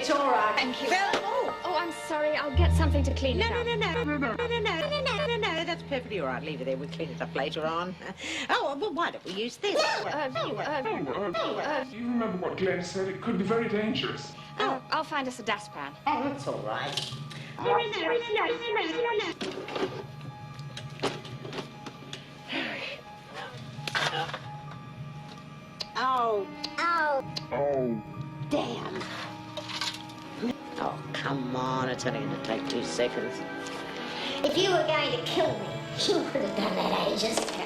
It's all right. Thank you. Phil! Oh, I'm sorry. I'll get something to clean it up. No, that's perfectly all right. Leave it there. We'll clean it up later on. Oh, well, why don't we use this? You remember what Glenn said? It could be very dangerous. I'll find us a dustpan. Oh, that's all right. Oh. Damn. Oh, come on. It's only going to take 2 seconds. If you were going to kill me, you would have done that ages ago.